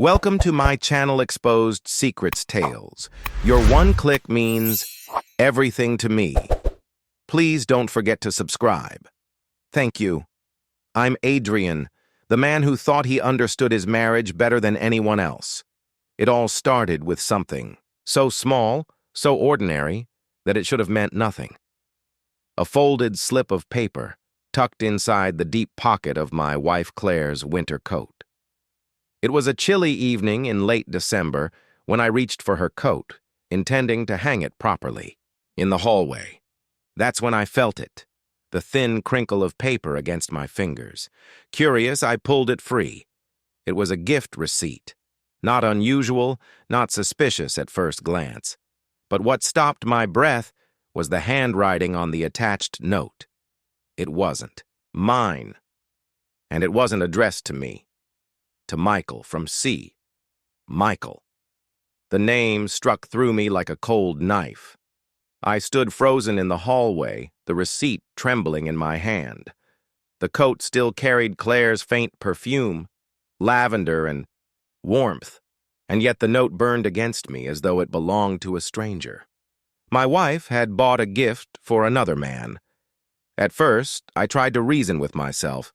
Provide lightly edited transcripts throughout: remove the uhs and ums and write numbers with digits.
Welcome to my channel Exposed-SecretsTales. Your one click means everything to me. Please don't forget to subscribe. Thank you. I'm Adrian, the man who thought he understood his marriage better than anyone else. It all started with something so small, so ordinary, that it should have meant nothing. A folded slip of paper tucked inside the deep pocket of my wife Claire's winter coat. It was a chilly evening in late December when I reached for her coat, intending to hang it properly, in the hallway. That's when I felt it, the thin crinkle of paper against my fingers. Curious, I pulled it free. It was a gift receipt. Not unusual, not suspicious at first glance. But what stopped my breath was the handwriting on the attached note. It wasn't mine, and it wasn't addressed to me. To Michael from C. Michael. The name struck through me like a cold knife. I stood frozen in the hallway, the receipt trembling in my hand. The coat still carried Claire's faint perfume, lavender and warmth, and yet the note burned against me as though it belonged to a stranger. My wife had bought a gift for another man. At first, I tried to reason with myself.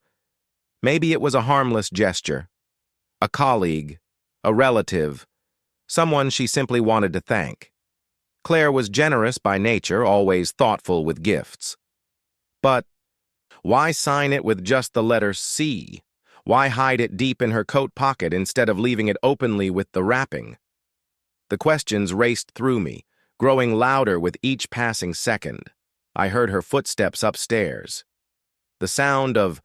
Maybe it was a harmless gesture. A colleague, a relative, someone she simply wanted to thank. Claire was generous by nature, always thoughtful with gifts. But why sign it with just the letter C? Why hide it deep in her coat pocket instead of leaving it openly with the wrapping? The questions raced through me, growing louder with each passing second. I heard her footsteps upstairs. The sound of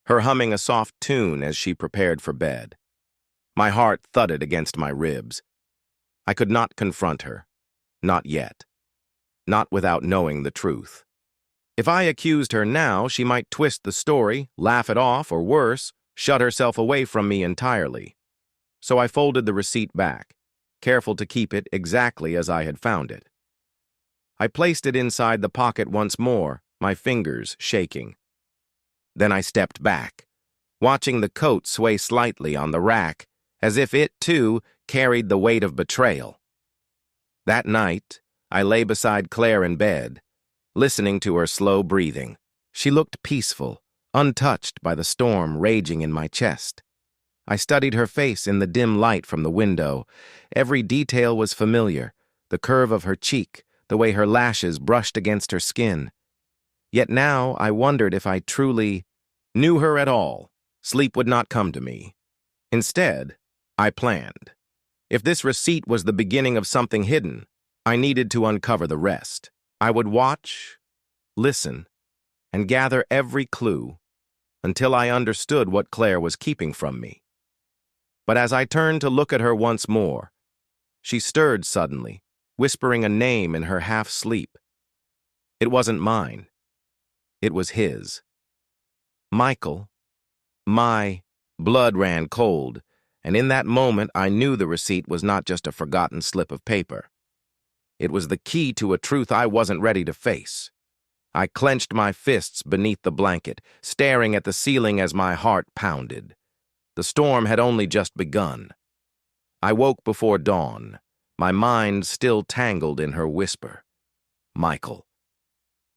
her humming a soft tune as she prepared for bed. My heart thudded against my ribs. I could not confront her. Not yet. Not without knowing the truth. If I accused her now, she might twist the story, laugh it off, or worse, shut herself away from me entirely. So I folded the receipt back, careful to keep it exactly as I had found it. I placed it inside the pocket once more, my fingers shaking. Then I stepped back, watching the coat sway slightly on the rack, as if it, too, carried the weight of betrayal. That night, I lay beside Claire in bed, listening to her slow breathing. She looked peaceful, untouched by the storm raging in my chest. I studied her face in the dim light from the window. Every detail was familiar, the curve of her cheek, the way her lashes brushed against her skin. Yet now I wondered if I truly knew her at all. Sleep would not come to me. Instead, I planned. If this receipt was the beginning of something hidden, I needed to uncover the rest. I would watch, listen, and gather every clue until I understood what Claire was keeping from me. But as I turned to look at her once more, she stirred suddenly, whispering a name in her half-sleep. It wasn't mine. It was his. Michael. My blood ran cold, and in that moment I knew the receipt was not just a forgotten slip of paper. It was the key to a truth I wasn't ready to face. I clenched my fists beneath the blanket, staring at the ceiling as my heart pounded. The storm had only just begun. I woke before dawn, my mind still tangled in her whisper. Michael.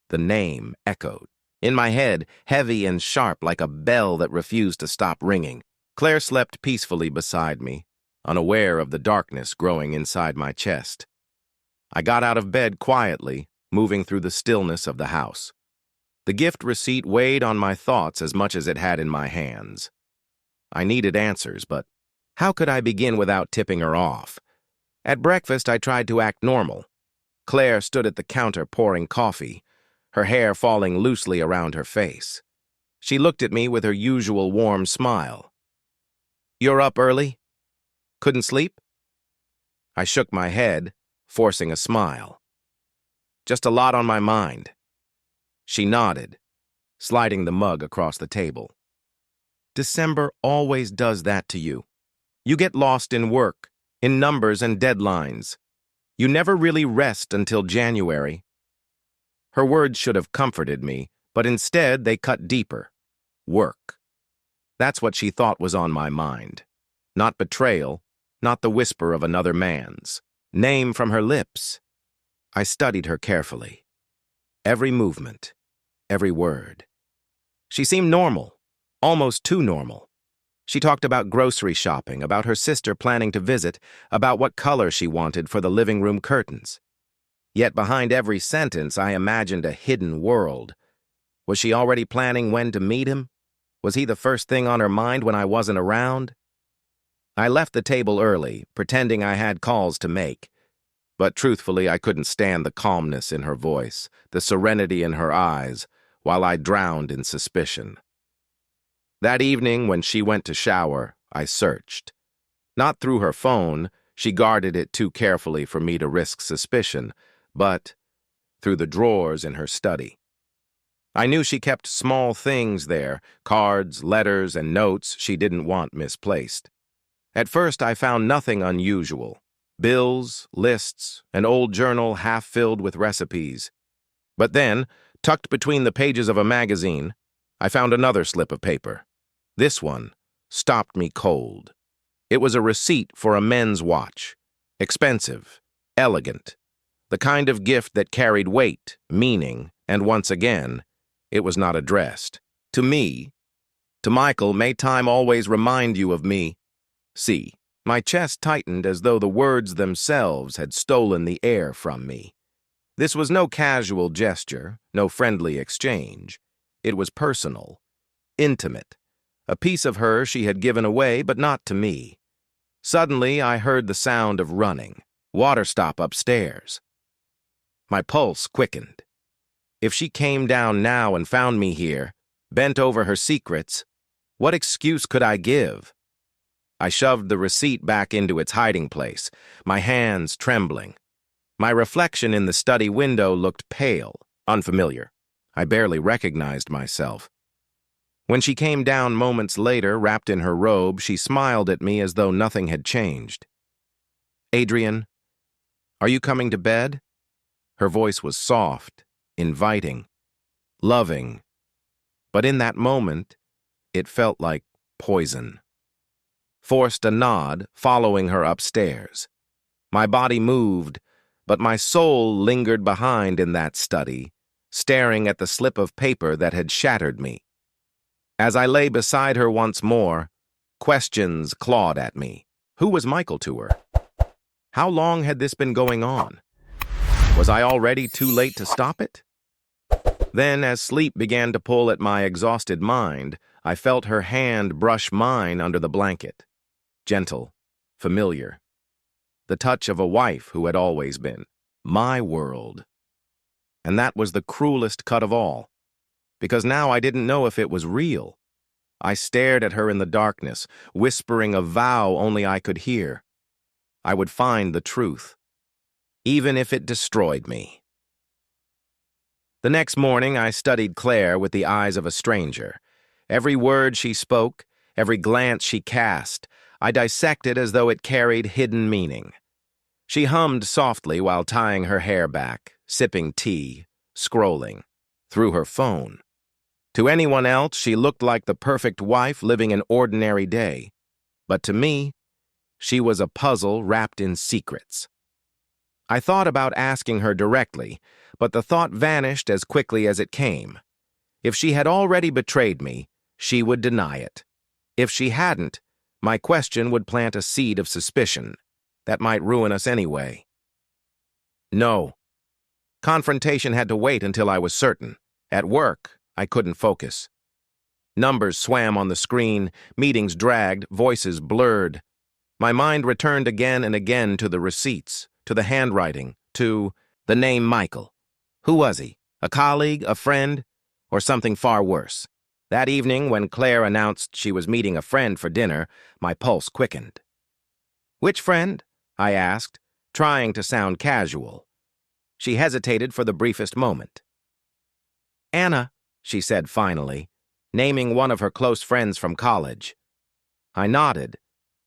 The name echoed. In my head, heavy and sharp like a bell that refused to stop ringing. Claire slept peacefully beside me, unaware of the darkness growing inside my chest. I got out of bed quietly, moving through the stillness of the house. The gift receipt weighed on my thoughts as much as it had in my hands. I needed answers, but how could I begin without tipping her off? At breakfast, I tried to act normal. Claire stood at the counter pouring coffee, her hair falling loosely around her face. She looked at me with her usual warm smile. "You're up early? Couldn't sleep?" I shook my head, forcing a smile. "Just a lot on my mind." She nodded, sliding the mug across the table. "December always does that to you. You get lost in work, in numbers and deadlines. You never really rest until January." Her words should have comforted me, but instead they cut deeper. Work. That's what she thought was on my mind. Not betrayal, not the whisper of another man's. Name from her lips. I studied her carefully. Every movement, every word. She seemed normal, almost too normal. She talked about grocery shopping, about her sister planning to visit, about what color she wanted for the living room curtains. Yet behind every sentence, I imagined a hidden world. Was she already planning when to meet him? Was he the first thing on her mind when I wasn't around? I left the table early, pretending I had calls to make. But truthfully, I couldn't stand the calmness in her voice, the serenity in her eyes, while I drowned in suspicion. That evening, when she went to shower, I searched. Not through her phone, she guarded it too carefully for me to risk suspicion, but through the drawers in her study. I knew she kept small things there, cards, letters, and notes she didn't want misplaced. At first, I found nothing unusual. Bills, lists, an old journal half filled with recipes. But then, tucked between the pages of a magazine, I found another slip of paper. This one stopped me cold. It was a receipt for a men's watch. Expensive, elegant, the kind of gift that carried weight, meaning, and once again, it was not addressed. To me. To Michael, may time always remind you of me. See. My chest tightened as though the words themselves had stolen the air from me. This was no casual gesture, no friendly exchange. It was personal, intimate. A piece of her she had given away, but not to me. Suddenly, I heard the sound of running. Water stop upstairs. My pulse quickened. If she came down now and found me here, bent over her secrets, what excuse could I give? I shoved the receipt back into its hiding place, my hands trembling. My reflection in the study window looked pale, unfamiliar. I barely recognized myself. When she came down moments later, wrapped in her robe, she smiled at me as though nothing had changed. "Adrian, are you coming to bed?" Her voice was soft, inviting, loving. But in that moment, it felt like poison. Forced a nod, following her upstairs. My body moved, but my soul lingered behind in that study, staring at the slip of paper that had shattered me. As I lay beside her once more, questions clawed at me. Who was Michael to her? How long had this been going on? Was I already too late to stop it? Then, as sleep began to pull at my exhausted mind, I felt her hand brush mine under the blanket. Gentle, familiar. The touch of a wife who had always been. My world. And that was the cruelest cut of all, because now I didn't know if it was real. I stared at her in the darkness, whispering a vow only I could hear. I would find the truth, even if it destroyed me. The next morning, I studied Claire with the eyes of a stranger. Every word she spoke, every glance she cast, I dissected as though it carried hidden meaning. She hummed softly while tying her hair back, sipping tea, scrolling, through her phone. To anyone else, she looked like the perfect wife living an ordinary day. But to me, she was a puzzle wrapped in secrets. I thought about asking her directly, but the thought vanished as quickly as it came. If she had already betrayed me, she would deny it. If she hadn't, my question would plant a seed of suspicion that might ruin us anyway. No. Confrontation had to wait until I was certain. At work, I couldn't focus. Numbers swam on the screen, meetings dragged, voices blurred. My mind returned again and again to the receipts, to the handwriting, to the name Michael. Who was he? A colleague, a friend, or something far worse? That evening, when Claire announced she was meeting a friend for dinner, my pulse quickened. "Which friend?" I asked, trying to sound casual. She hesitated for the briefest moment. "Anna," she said finally, naming one of her close friends from college. I nodded,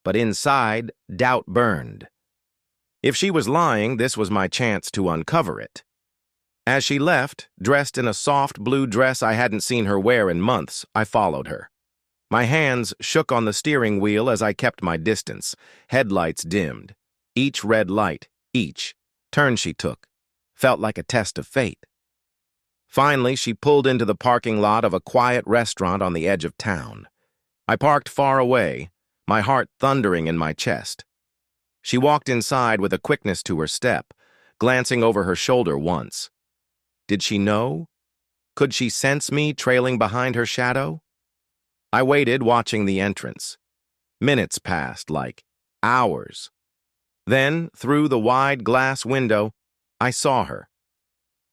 but inside, doubt burned. If she was lying, this was my chance to uncover it. As she left, dressed in a soft blue dress I hadn't seen her wear in months, I followed her. My hands shook on the steering wheel as I kept my distance. Headlights dimmed. Each red light, each turn she took, felt like a test of fate. Finally, she pulled into the parking lot of a quiet restaurant on the edge of town. I parked far away, my heart thundering in my chest. She walked inside with a quickness to her step, glancing over her shoulder once. Did she know? Could she sense me trailing behind her shadow? I waited, watching the entrance. Minutes passed, like hours. Then, through the wide glass window, I saw her.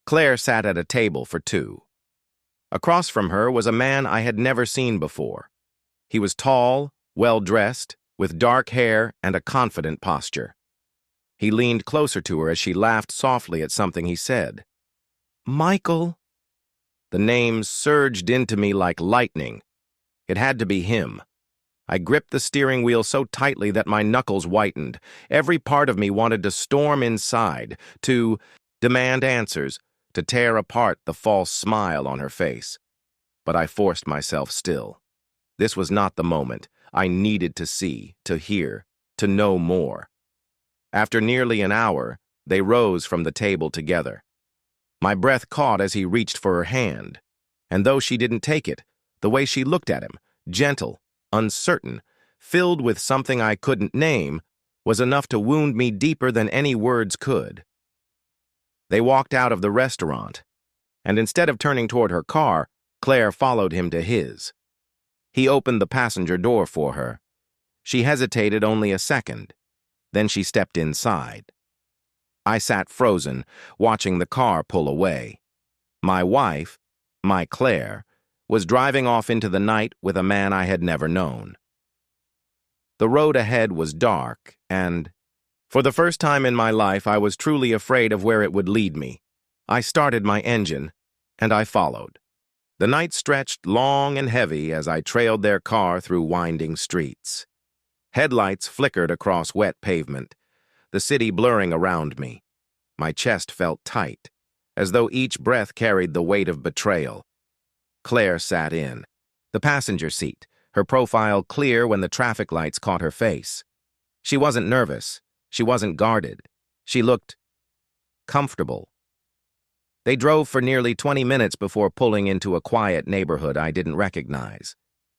Claire sat at a table for two. Across from her was a man I had never seen before. He was tall, well-dressed, with dark hair and a confident posture. He leaned closer to her as she laughed softly at something he said. "Michael." The name surged into me like lightning. It had to be him. I gripped the steering wheel so tightly that my knuckles whitened. Every part of me wanted to storm inside, to demand answers, to tear apart the false smile on her face. But I forced myself still. This was not the moment. I needed to see, to hear, to know more. After nearly an hour, they rose from the table together. My breath caught as he reached for her hand, and though she didn't take it, the way she looked at him, gentle, uncertain, filled with something I couldn't name, was enough to wound me deeper than any words could. They walked out of the restaurant, and instead of turning toward her car, Claire followed him to his. He opened the passenger door for her. She hesitated only a second. Then she stepped inside. I sat frozen, watching the car pull away. My wife, my Claire, was driving off into the night with a man I had never known. The road ahead was dark, and for the first time in my life, I was truly afraid of where it would lead me. I started my engine, and I followed. The night stretched long and heavy as I trailed their car through winding streets. Headlights flickered across wet pavement, the city blurring around me. My chest felt tight, as though each breath carried the weight of betrayal. Claire sat in the passenger seat, her profile clear when the traffic lights caught her face. She wasn't nervous. She wasn't guarded. She looked comfortable. They drove for nearly 20 minutes before pulling into a quiet neighborhood I didn't recognize.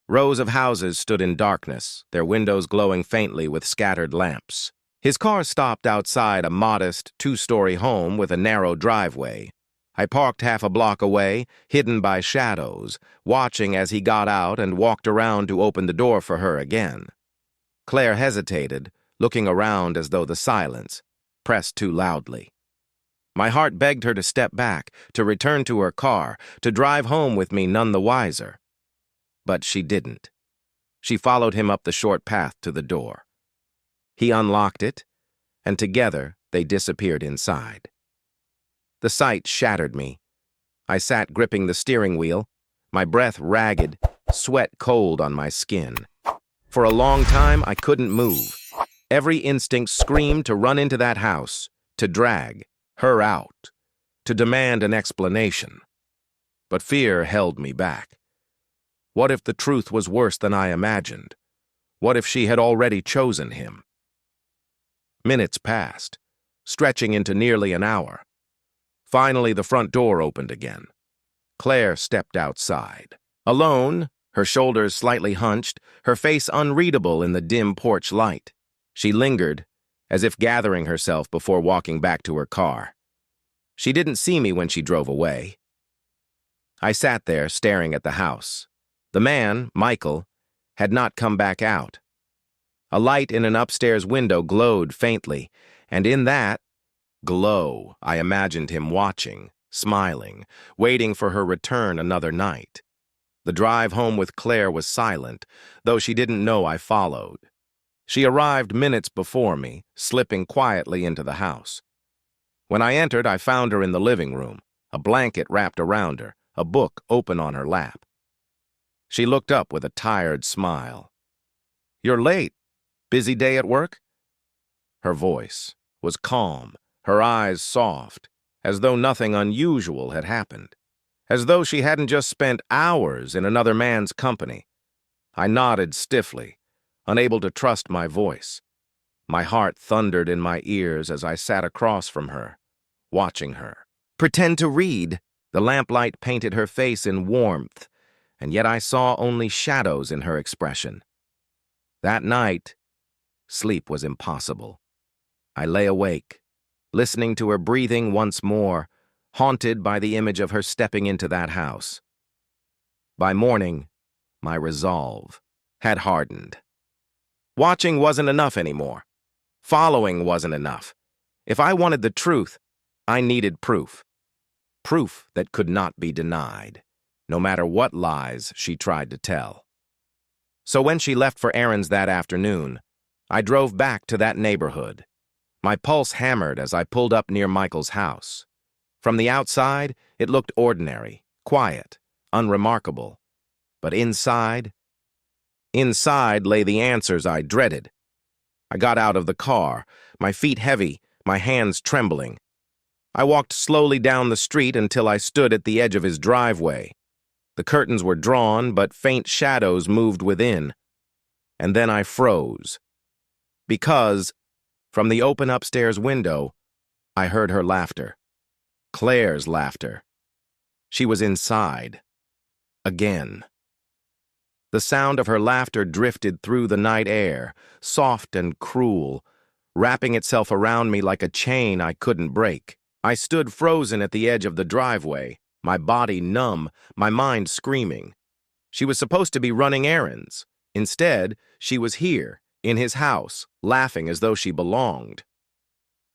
Rows of houses stood in darkness, their windows glowing faintly with scattered lamps. His car stopped outside a modest, two-story home with a narrow driveway. I parked half a block away, hidden by shadows, watching as he got out and walked around to open the door for her again. Claire hesitated, looking around as though the silence pressed too loudly. My heart begged her to step back, to return to her car, to drive home with me none the wiser. But she didn't. She followed him up the short path to the door. He unlocked it, and together they disappeared inside. The sight shattered me. I sat gripping the steering wheel, my breath ragged, sweat cold on my skin. For a long time, I couldn't move. Every instinct screamed to run into that house, to drag her out, to demand an explanation. But fear held me back. What if the truth was worse than I imagined? What if she had already chosen him? Minutes passed, stretching into nearly an hour. Finally, the front door opened again. Claire stepped outside. Alone, her shoulders slightly hunched, her face unreadable in the dim porch light. She lingered, as if gathering herself before walking back to her car. She didn't see me when she drove away. I sat there, staring at the house. The man, Michael, had not come back out. A light in an upstairs window glowed faintly, and in that glow, I imagined him watching, smiling, waiting for her return another night. The drive home with Claire was silent, though she didn't know I followed. She arrived minutes before me, slipping quietly into the house. When I entered, I found her in the living room, a blanket wrapped around her, a book open on her lap. She looked up with a tired smile. "You're late. Busy day at work?" Her voice was calm, her eyes soft, as though nothing unusual had happened, as though she hadn't just spent hours in another man's company. I nodded stiffly, unable to trust my voice. My heart thundered in my ears as I sat across from her, watching her. Pretend to read. The lamplight painted her face in warmth, and yet I saw only shadows in her expression. That night, sleep was impossible. I lay awake, listening to her breathing once more, haunted by the image of her stepping into that house. By morning, my resolve had hardened. Watching wasn't enough anymore. Following wasn't enough. If I wanted the truth, I needed proof. Proof that could not be denied, no matter what lies she tried to tell. So when she left for errands that afternoon, I drove back to that neighborhood. My pulse hammered as I pulled up near Michael's house. From the outside, it looked ordinary, quiet, unremarkable. But inside lay the answers I dreaded. I got out of the car, my feet heavy, my hands trembling. I walked slowly down the street until I stood at the edge of his driveway. The curtains were drawn, but faint shadows moved within. And then I froze. Because, from the open upstairs window, I heard her laughter. Claire's laughter. She was inside. Again. The sound of her laughter drifted through the night air, soft and cruel, wrapping itself around me like a chain I couldn't break. I stood frozen at the edge of the driveway, my body numb, my mind screaming. She was supposed to be running errands. Instead, she was here, in his house, laughing as though she belonged.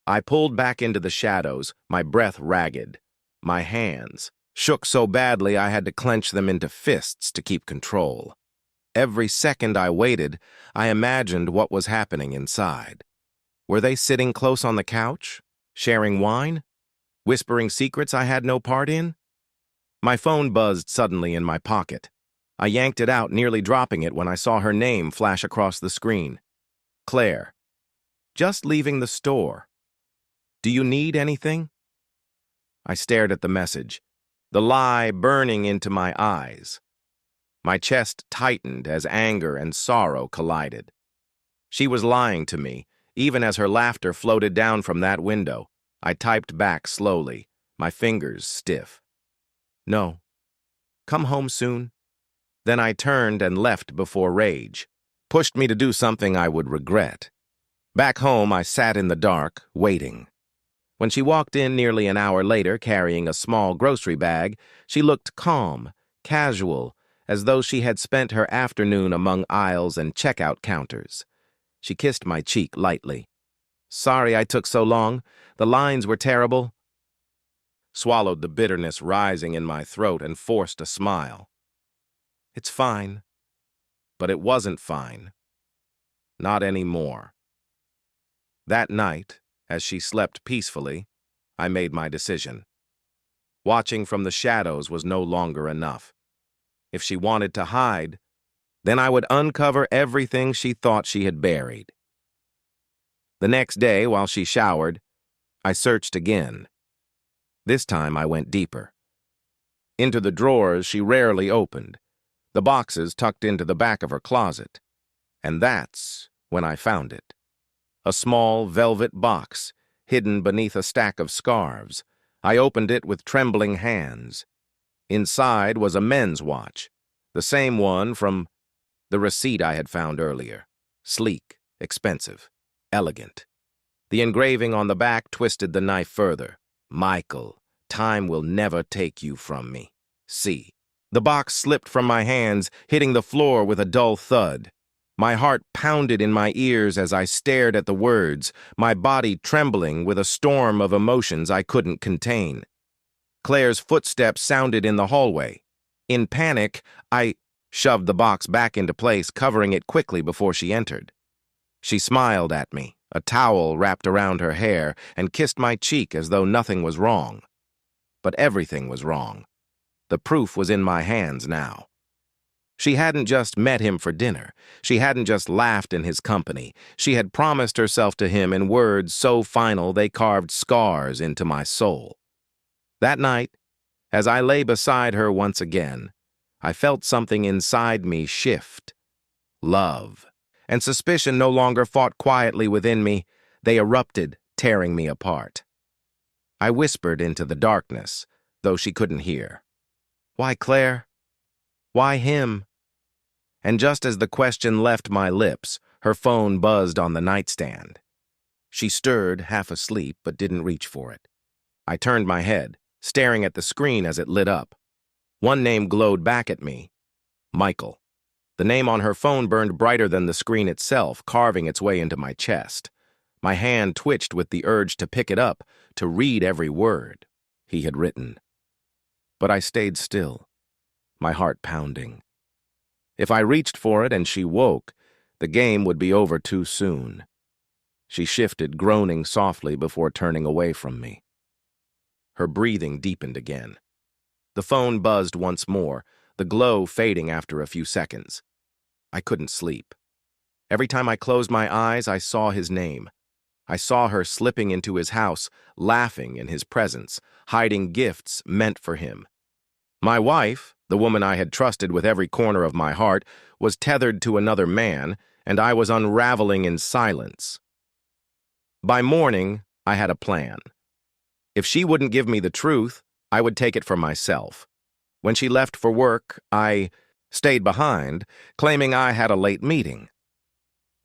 I pulled back into the shadows, my breath ragged. My hands shook so badly I had to clench them into fists to keep control. Every second I waited, I imagined what was happening inside. Were they sitting close on the couch, sharing wine? Whispering secrets I had no part in? My phone buzzed suddenly in my pocket. I yanked it out, nearly dropping it when I saw her name flash across the screen. Claire. Just leaving the store. Do you need anything? I stared at the message, the lie burning into my eyes. My chest tightened as anger and sorrow collided. She was lying to me, even as her laughter floated down from that window. I typed back slowly, my fingers stiff. No. Come home soon. Then I turned and left before rage pushed me to do something I would regret. Back home, I sat in the dark, waiting. When she walked in nearly an hour later, carrying a small grocery bag, she looked calm, casual, as though she had spent her afternoon among aisles and checkout counters. She kissed my cheek lightly. Sorry I took so long. The lines were terrible. Swallowed the bitterness rising in my throat and forced a smile. It's fine. But it wasn't fine. Not anymore. That night, as she slept peacefully, I made my decision. Watching from the shadows was no longer enough. If she wanted to hide, then I would uncover everything she thought she had buried. The next day, while she showered, I searched again. This time I went deeper. Into the drawers she rarely opened, the boxes tucked into the back of her closet. And that's when I found it. A small velvet box, hidden beneath a stack of scarves. I opened it with trembling hands. Inside was a men's watch, the same one from the receipt I had found earlier. Sleek, expensive, elegant. The engraving on the back twisted the knife further. Michael, time will never take you from me. See. The box slipped from my hands, hitting the floor with a dull thud. My heart pounded in my ears as I stared at the words, my body trembling with a storm of emotions I couldn't contain. Claire's footsteps sounded in the hallway. In panic, I shoved the box back into place, covering it quickly before she entered. She smiled at me, a towel wrapped around her hair, and kissed my cheek as though nothing was wrong. But everything was wrong. The proof was in my hands now. She hadn't just met him for dinner. She hadn't just laughed in his company. She had promised herself to him in words so final they carved scars into my soul. That night, as I lay beside her once again, I felt something inside me shift, love. And suspicion no longer fought quietly within me. They erupted, tearing me apart. I whispered into the darkness, though she couldn't hear. Why Claire? Why him? And just as the question left my lips, her phone buzzed on the nightstand. She stirred, half asleep, but didn't reach for it. I turned my head, staring at the screen as it lit up. One name glowed back at me. Michael. The name on her phone burned brighter than the screen itself, carving its way into my chest. My hand twitched with the urge to pick it up, to read every word he had written. But I stayed still, my heart pounding. If I reached for it and she woke, the game would be over too soon. She shifted, groaning softly before turning away from me. Her breathing deepened again. The phone buzzed once more, the glow fading after a few seconds. I couldn't sleep. Every time I closed my eyes, I saw his name. I saw her slipping into his house, laughing in his presence, hiding gifts meant for him. My wife, the woman I had trusted with every corner of my heart, was tethered to another man, and I was unraveling in silence. By morning, I had a plan. If she wouldn't give me the truth, I would take it for myself. When she left for work, I stayed behind, claiming I had a late meeting.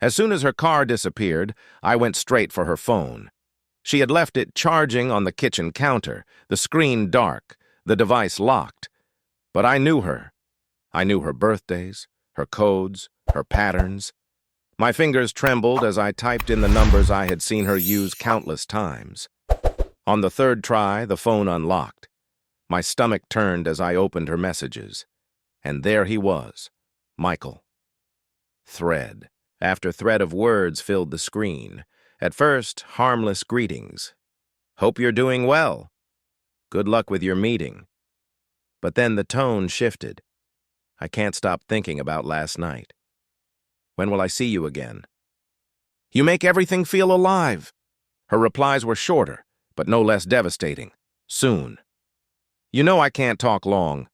As soon as her car disappeared, I went straight for her phone. She had left it charging on the kitchen counter, the screen dark, the device locked. But I knew her. I knew her birthdays, her codes, her patterns. My fingers trembled as I typed in the numbers I had seen her use countless times. On the third try, the phone unlocked. My stomach turned as I opened her messages. And there he was, Michael. Thread after thread of words filled the screen. At first, harmless greetings. Hope you're doing well. Good luck with your meeting. But then the tone shifted. I can't stop thinking about last night. When will I see you again? You make everything feel alive. Her replies were shorter, but no less devastating. Soon. You know I can't talk long.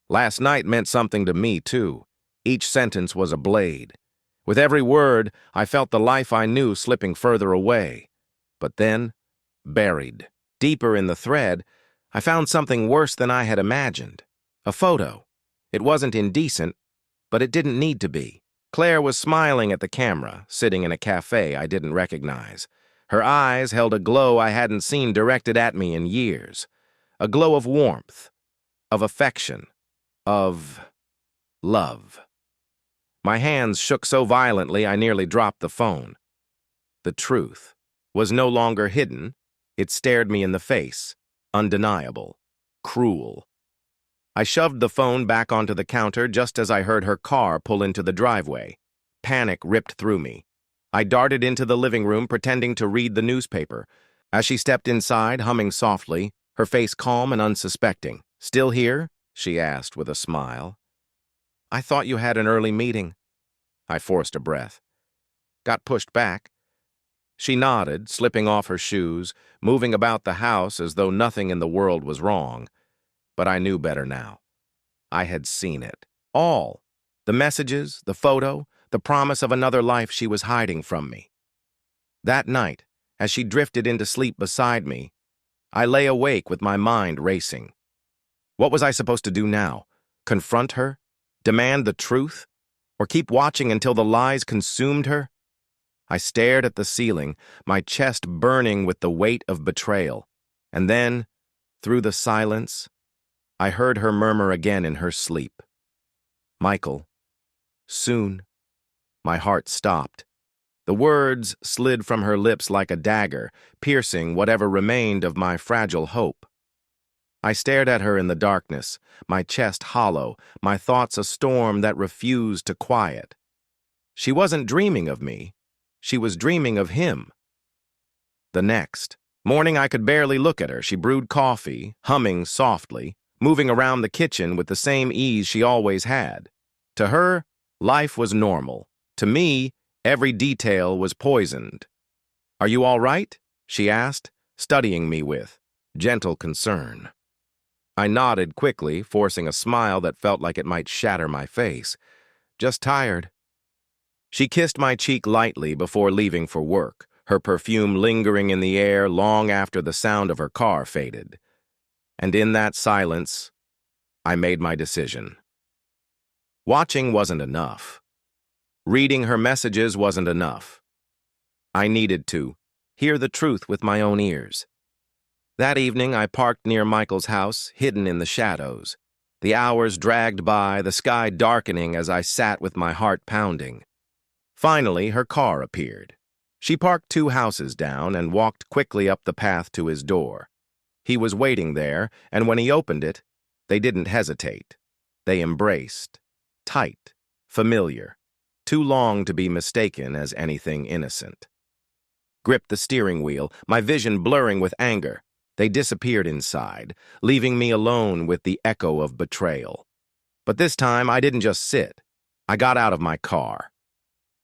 Last night meant something to me, too. Each sentence was a blade. With every word, I felt the life I knew slipping further away. But then, buried, deeper in the thread, I found something worse than I had imagined. A photo. It wasn't indecent, but it didn't need to be. Claire was smiling at the camera, sitting in a cafe I didn't recognize. Her eyes held a glow I hadn't seen directed at me in years. A glow of warmth, of affection, of love. My hands shook so violently I nearly dropped the phone. The truth was no longer hidden. It stared me in the face, undeniable, cruel. I shoved the phone back onto the counter just as I heard her car pull into the driveway. Panic ripped through me. I darted into the living room, pretending to read the newspaper. As she stepped inside, humming softly, her face calm and unsuspecting. "Still here?" she asked with a smile. "I thought you had an early meeting." I forced a breath. Got pushed back. She nodded, slipping off her shoes, moving about the house as though nothing in the world was wrong. But I knew better now. I had seen it. All. The messages, the photo, the promise of another life she was hiding from me. That night, as she drifted into sleep beside me, I lay awake with my mind racing. What was I supposed to do now? Confront her? Demand the truth? Or keep watching until the lies consumed her? I stared at the ceiling, my chest burning with the weight of betrayal. And then, through the silence, I heard her murmur again in her sleep. "Michael, soon." My heart stopped. The words slid from her lips like a dagger, piercing whatever remained of my fragile hope. I stared at her in the darkness, my chest hollow, my thoughts a storm that refused to quiet. She wasn't dreaming of me. She was dreaming of him. The next morning I could barely look at her. She brewed coffee, humming softly, moving around the kitchen with the same ease she always had. To her, life was normal. To me, every detail was poisoned. "Are you all right?" she asked, studying me with gentle concern. I nodded quickly, forcing a smile that felt like it might shatter my face. "Just tired." She kissed my cheek lightly before leaving for work, her perfume lingering in the air long after the sound of her car faded. And in that silence, I made my decision. Watching wasn't enough. Reading her messages wasn't enough. I needed to hear the truth with my own ears. That evening, I parked near Michael's house, hidden in the shadows. The hours dragged by, the sky darkening as I sat with my heart pounding. Finally, her car appeared. She parked 2 houses down and walked quickly up the path to his door. He was waiting there, and when he opened it, they didn't hesitate. They embraced. Tight, familiar, too long to be mistaken as anything innocent. Gripped the steering wheel, my vision blurring with anger. They disappeared inside, leaving me alone with the echo of betrayal. But this time, I didn't just sit. I got out of my car.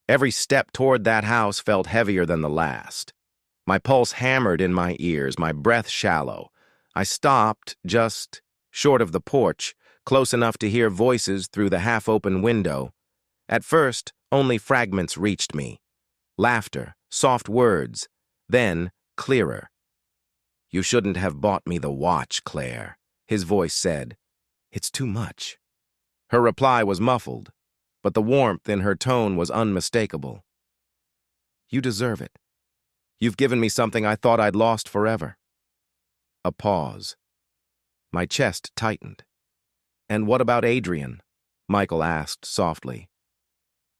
Every step toward that house felt heavier than the last. My pulse hammered in my ears, my breath shallow. I stopped just short of the porch, close enough to hear voices through the half-open window. At first, only fragments reached me. Laughter, soft words, then clearer. "You shouldn't have bought me the watch, Claire," his voice said. "It's too much." Her reply was muffled, but the warmth in her tone was unmistakable. "You deserve it. You've given me something I thought I'd lost forever." A pause. My chest tightened. "And what about Adrian?" Michael asked softly.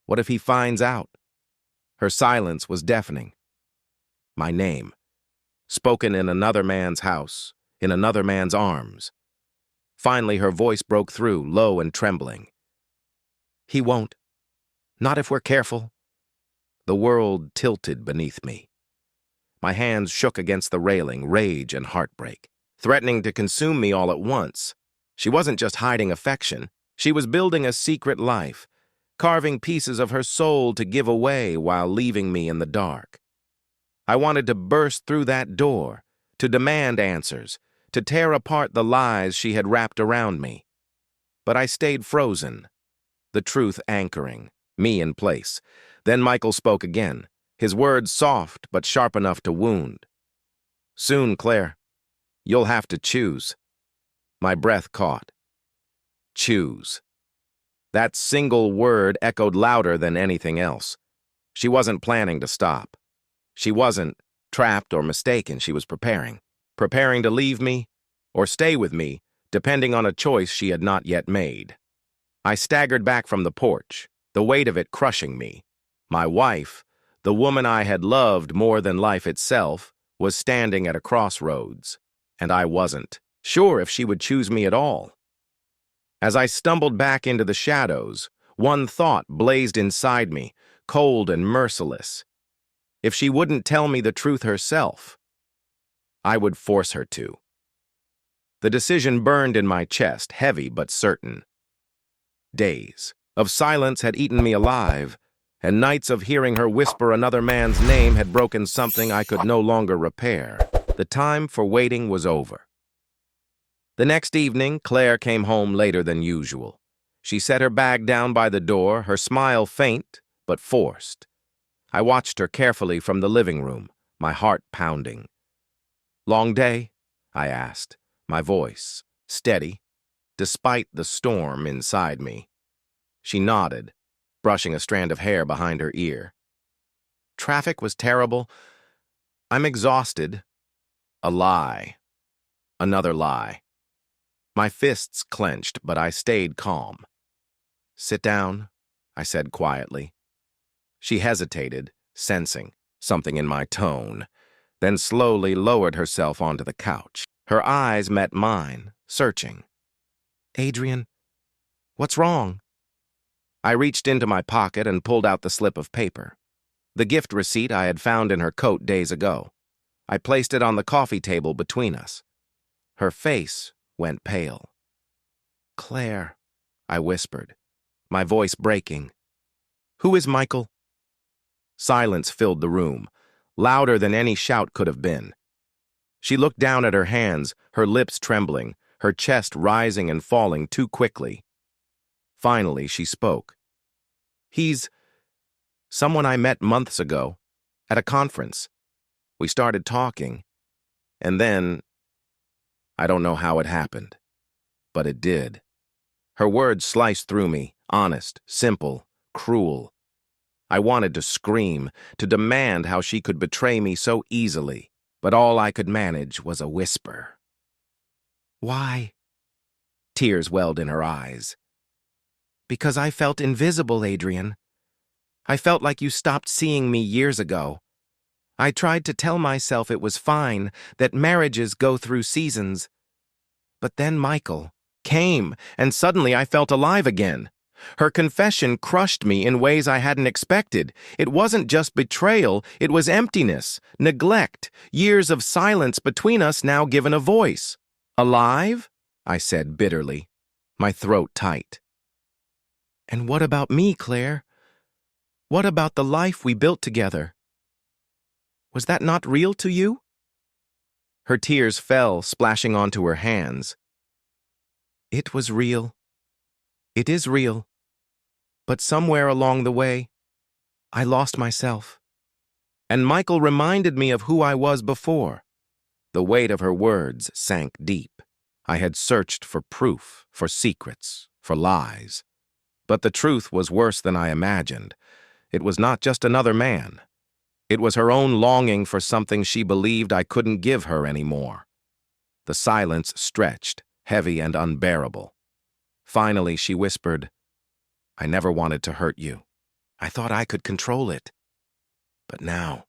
"What if he finds out?" Her silence was deafening. My name, spoken in another man's house, in another man's arms. Finally, her voice broke through, low and trembling. "He won't. Not if we're careful." The world tilted beneath me. My hands shook against the railing, rage and heartbreak, threatening to consume me all at once. She wasn't just hiding affection. She was building a secret life, carving pieces of her soul to give away while leaving me in the dark. I wanted to burst through that door, to demand answers, to tear apart the lies she had wrapped around me. But I stayed frozen, the truth anchoring, me in place. Then Michael spoke again, his words soft but sharp enough to wound. "Soon, Claire. You'll have to choose." My breath caught. Choose. That single word echoed louder than anything else. She wasn't planning to stop. She wasn't trapped or mistaken. She was preparing to leave me or stay with me, depending on a choice she had not yet made. I staggered back from the porch, the weight of it crushing me. My wife, the woman I had loved more than life itself, was standing at a crossroads, and I wasn't sure if she would choose me at all. As I stumbled back into the shadows, one thought blazed inside me, cold and merciless. If she wouldn't tell me the truth herself, I would force her to. The decision burned in my chest, heavy but certain. Days of silence had eaten me alive, and nights of hearing her whisper another man's name had broken something I could no longer repair. The time for waiting was over. The next evening, Claire came home later than usual. She set her bag down by the door, her smile faint but forced. I watched her carefully from the living room, my heart pounding. "Long day?" I asked, my voice steady, despite the storm inside me. She nodded, brushing a strand of hair behind her ear. "Traffic was terrible. I'm exhausted." A lie. Another lie. My fists clenched, but I stayed calm. "Sit down," I said quietly. She hesitated, sensing something in my tone, then slowly lowered herself onto the couch. Her eyes met mine, searching. "Adrian, what's wrong?" I reached into my pocket and pulled out the slip of paper, the gift receipt I had found in her coat days ago. I placed it on the coffee table between us. Her face went pale. "Claire," I whispered, my voice breaking. "Who is Michael?" Silence filled the room, louder than any shout could have been. She looked down at her hands, her lips trembling, her chest rising and falling too quickly. Finally, she spoke. He's Someone I met months ago at a conference. We started talking, and then I don't know how it happened, but it did. Her words sliced through me, honest, simple, cruel. I wanted to scream, to demand how she could betray me so easily, but all I could manage was a whisper. Why? Tears welled in her eyes. Because I felt invisible, Adrian. I felt like you stopped seeing me years ago. I tried to tell myself it was fine, that marriages go through seasons. But then Michael came, and suddenly I felt alive again. Her confession crushed me in ways I hadn't expected. It wasn't just betrayal, it was emptiness, neglect, years of silence between us now given a voice. Alive? I said bitterly, my throat tight. And what about me, Claire? What about the life we built together? Was that not real to you? Her tears fell, splashing onto her hands. It was real. It is real. But somewhere along the way, I lost myself. And Michael reminded me of who I was before. The weight of her words sank deep. I had searched for proof, for secrets, for lies. But the truth was worse than I imagined. It was not just another man. It was her own longing for something she believed I couldn't give her anymore. The silence stretched, heavy and unbearable. Finally, she whispered, I never wanted to hurt you. I thought I could control it. But now,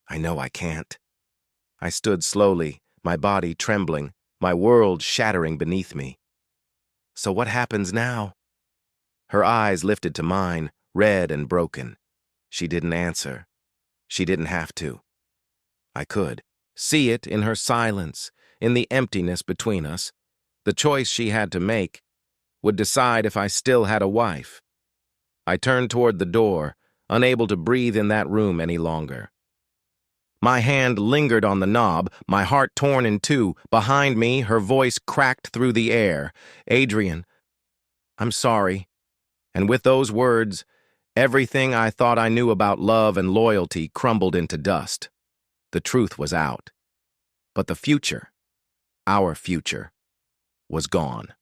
I know I can't. I stood slowly, my body trembling, my world shattering beneath me. So what happens now? Her eyes lifted to mine, red and broken. She didn't answer. She didn't have to. I could see it in her silence, in the emptiness between us. The choice she had to make would decide if I still had a wife. I turned toward the door, unable to breathe in that room any longer. My hand lingered on the knob, my heart torn in two. Behind me, her voice cracked through the air. Adrian, I'm sorry. And with those words, everything I thought I knew about love and loyalty crumbled into dust. The truth was out. But the future, our future, was gone.